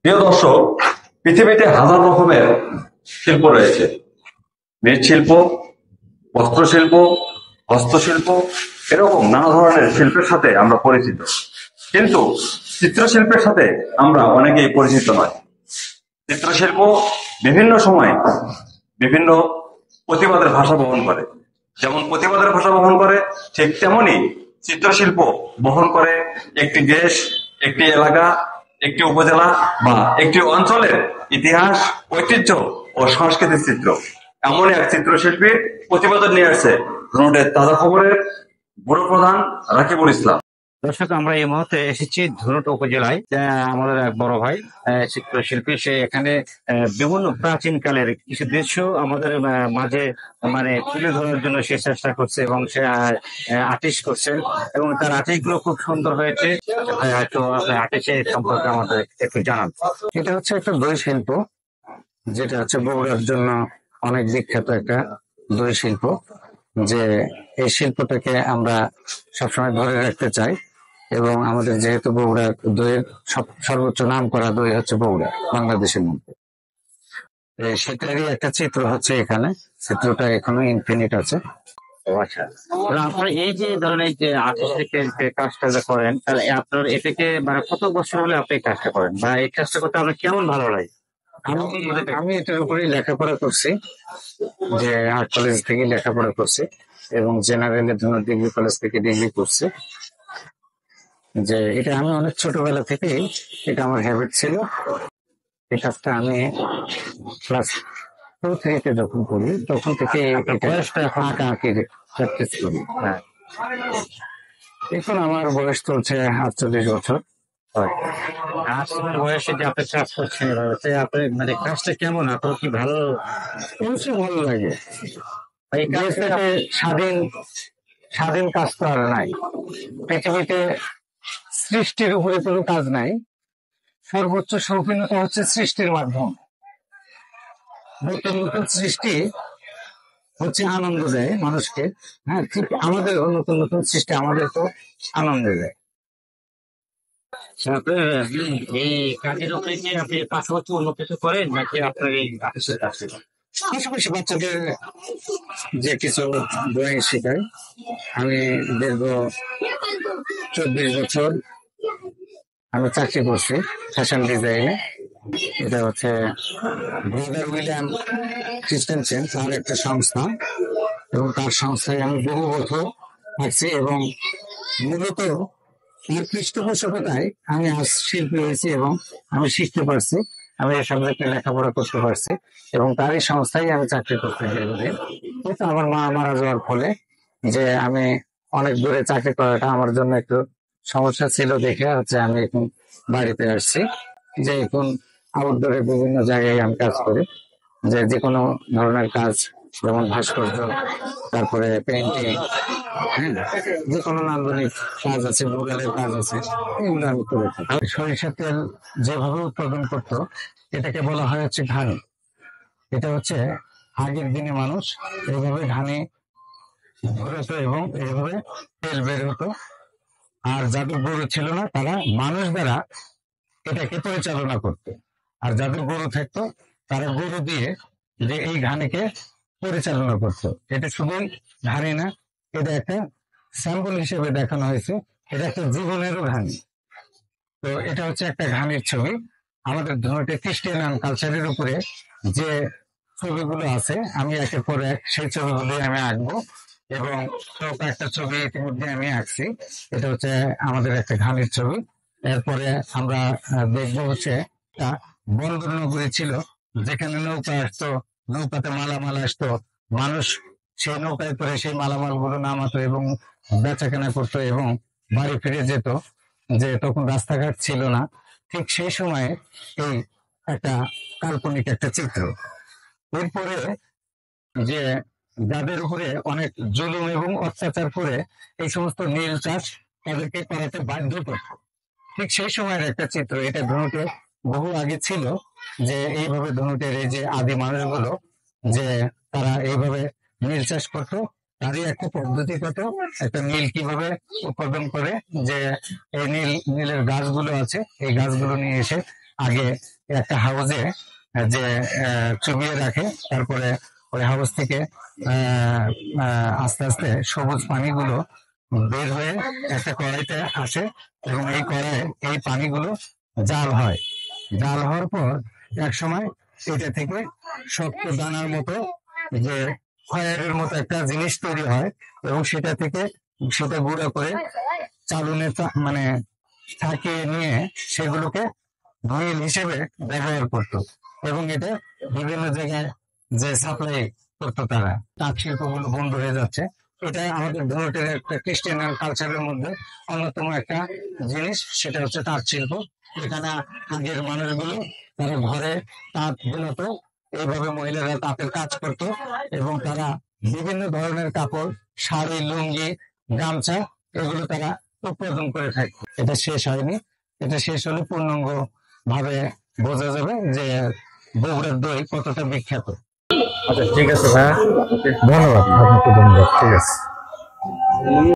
প্রিয় দর্শক, পৃথিবীতে হাজার রকমের শিল্প রয়েছে। মৃৎশিল্প, বস্ত্রশিল্প, হস্তশিল্প, এরকম নানা ধরনের শিল্পের সাথে আমরা পরিচিত। কিন্তু চিত্রশিল্পের সাথে আমরা অনেকেই পরিচিত নয়। চিত্রশিল্প বিভিন্ন সময় বিভিন্ন প্রতিবাদের ভাষা বহন করে। যেমন প্রতিবাদের ভাষা বহন করে, ঠিক তেমনি চিত্রশিল্প বহন করে একটি দেশ, একটি এলাকা, একটি উপজেলা বা একটি অঞ্চলের ইতিহাস, ঐতিহ্য ও সংস্কৃতির চিত্র। এমন এক চিত্রশিল্পী প্রতিবেদন নিয়ে আসছে রোডের তাজা খবরের ব্যুরো প্রধান রাকিবুল ইসলাম। দর্শক, আমরা এই মুহূর্তে এসেছি ধুনট উপজেলায়। আমাদের এক বড় ভাই চিত্রশিল্পী, সে এখানে বিভিন্ন প্রাচীন কালের কিছু দৃশ্য আমাদের মাঝে মানে তুলে ধরার জন্য সে চেষ্টা করছে এবং সে আর্টিস্ট করছে এবং তার আর্টিস্ট গুলো খুব সুন্দর হয়েছে। ভাই, হয়তো আপনার আর্টিস্টের সম্পর্কে আমাদের একটু জানান। এটা হচ্ছে একটা দই শিল্প, যেটা হচ্ছে বগুড়ার জন্য অনেক বিখ্যাত একটা দই শিল্প। যে এই শিল্পটাকে আমরা সবসময় ধরে রাখতে চাই এবং আমাদের যেহেতু বগুড়া দইয়ের সর্বোচ্চ নাম করা দই হচ্ছে বগুড়া বাংলাদেশের মধ্যে, সেটারই একটা চিত্র হচ্ছে এখানে। চিত্রটা এখনো ইনফিনিট আছে। আচ্ছা, আপনার এই যে ধরনের যে আর্টিস্টের কাজটা যে করেন, তাহলে আপনার এটাকে মানে কত বছর হলে আপনি এই কাজটা করেন বা এই কাজটা করতে আপনার কেমন ভালো লাগে? আমি আমি এটার উপরে লেখাপড়া করছি, যে আর্ট কলেজ থেকে লেখাপড়া করছি এবং জেনারেলে ধরুন ডিগ্রি কলেজ থেকে ডিগ্রি করছি। যে এটা আমি অনেক ছোটবেলা থেকেই এটা আমার হ্যাবিট ছিল। এই কাজটা আমি ক্লাস 2-3 যখন পড়ি তখন থেকে বয়সটা এখন আঁকা আঁকি প্র্যাকটিস করি। হ্যাঁ, এখন আমার বয়স চলছে 48 বছর। আপনার বয়সে যে আপনি কাজ করছেন এভাবে, আপনি মানে কাজটা কেমন, আপনার কি ভালো? অবশ্যই ভালো লাগে। এই কাজটাকে স্বাধীন স্বাধীন কাজ তো আর নাই পৃথিবীতে। সৃষ্টির উপরে কোনো কাজ নাই। সর্বোচ্চ শৌখিনতা হচ্ছে সৃষ্টির মাধ্যম। নতুন নতুন সৃষ্টি হচ্ছে আনন্দ দেয় মানুষকে। হ্যাঁ, ঠিক আমাদের নতুন নতুন সৃষ্টি আমাদের তো আনন্দ দেয়। আপনার এই কাজের উপরে কি আপনি পাশাপাশি অন্য কিছু করেন নাকি আপনার এই আর্টিস্টের কাজ? পাশাপাশি বাচ্চাদের যে কিছু ড্রয়িং শেখাই। আমি দীর্ঘ 24 বছর আমি চাকরি করছি ফ্যাশন ডিজাইনে। এটা হচ্ছে ব্রাদার উইলিয়াম ক্রিস্টেনসেন, তার একটা সংস্থা, এবং তার সংস্থায় আমি বহু বছর থাকছি এবং মূলত তার পৃষ্ঠপোষকতায় আমি আজ শিল্পী হয়েছি এবং আমি শিখতে পারছি, আমি এই সাবজেক্টে লেখাপড়া করতে পারছি এবং তারই সংস্থায় আমি চাকরি করতে দীর্ঘদিন। কিন্তু আমার মা মারা যাওয়ার ফলে যে আমি অনেক দূরে চাকরি করাটা আমার জন্য একটু সমস্যা ছিল দেখে হচ্ছে আমি এখন বাড়িতে আসছি। যে এখন আউটডোরে বিভিন্ন জায়গায় আমি কাজ করি, যে যে কোনো ধরনের কাজ, যেমন ভাস্কর্য, তারপরে পেন্টিং, হ্যাঁ, যে কোনো নান্দনিক কাজ আছে, মোরালের কাজ আছে, এগুলো আমি করে থাকি। সরিষার তেল যেভাবে উৎপাদন করতো এটাকে বলা হয় হচ্ছে ঘানি। এটা হচ্ছে আগের দিনে মানুষ এইভাবে ঘানি ঘুরতো এবং এইভাবে তেল বের হতো। আর যাদের গরু ছিল না তারা মানুষ দ্বারা এটাকে পরিচালনা করতো, আর যাদের গরু থাকতো তারা গরু দিয়ে যে এই ঘানিকে পরিচালনা করতো। এটা শুধুই ঘানি না, এটা একটা স্যাম্পল হিসেবে দেখানো হয়েছে, এটা একটা জীবনেরও ঘানি। তো এটা হচ্ছে একটা ঘানির ছবি। আমাদের ধরনের খ্রিস্টিয়ান কালচারের উপরে যে ছবিগুলো আছে আমি একের পর এক সেই ছবিগুলো আমি আঁকবো এবং একটা ছবি ইতিমধ্যে আমি আঁকছি। এটা হচ্ছে আমাদের একটা ঘানির ছবি। এরপরে আমরা দেখবো হচ্ছে একটা বন্দর নগরী ছিল, যেখানে নৌকা আসতো, নৌকাতে মালামাল আসতো, মানুষ সেই নৌকায় করে সেই মালামাল গুলো নামাতো এবং বেচা কেনা করতো এবং বাড়ি ফিরে যেত। যে তখন রাস্তাঘাট ছিল না, ঠিক সেই সময়ে এই একটা কাল্পনিক একটা চিত্র। এরপরে যে যাদের উপরে অনেক জুলুম এবং অত্যাচার করে এই সমস্ত নীল চাষ তাদেরকে করাতে বাধ্য করত, ঠিক সেই সময়ের একটা চিত্র। এটা ধনুটের বহু আগে ছিল, যে এইভাবে ধনুটের এই যে আদি মানুষগুলো যে তারা এইভাবে নীল চাষ করতো, তারই একটা পদ্ধতিগত একটা নীল কিভাবে উৎপাদন করে, যে এই নীলের গাছগুলো আছে, এই গাছগুলো নিয়ে এসে আগে একটা হাউজে যে চুবিয়ে রাখে, তারপরে ওই হাউস থেকে আস্তে আস্তে সবুজ পানিগুলো বের হয়ে একটা কড়াইতে আসে, এবং এই কড়াইয়ে এই পানিগুলো জাল হয়। জাল হওয়ার পর এক সময় এটা থেকে শক্ত দানার মতো যে ফায়ারের মতো একটা জিনিস তৈরি হয়, এবং সেটা থেকে সেটা গুঁড়ো করে চালুনে মানে ছাঁকিয়ে নিয়ে সেগুলোকে মিল হিসেবে ব্যবহার করতো, এবং এটা বিভিন্ন জায়গায় যে সাপ্লাই করতো তারা। তাঁত শিল্পগুলো বন্ধ হয়ে যাচ্ছে। এটা আমাদের ভারতের একটা খ্রিস্টান কালচারের মধ্যে অন্যতম একটা জিনিস, সেটা হচ্ছে তাঁত শিল্প। এখানে আগের মানুষগুলো তারা ঘরে তাঁত বুনতো, এইভাবে মহিলারা তাঁতের কাজ করতো, এবং তারা বিভিন্ন ধরনের কাপড়, শাড়ি, লুঙ্গি, গামছা এগুলো তারা উৎপাদন করে থাকতো। এটা শেষ হয়নি, এটা শেষ হলে পূর্ণাঙ্গ ভাবে বোঝা যাবে যে বগুড়ার দই কতটা বিখ্যাত। আচ্ছা ঠিক আছে ভাইয়া, ধন্যবাদ, আপনাকে ধন্যবাদ, ঠিক আছে।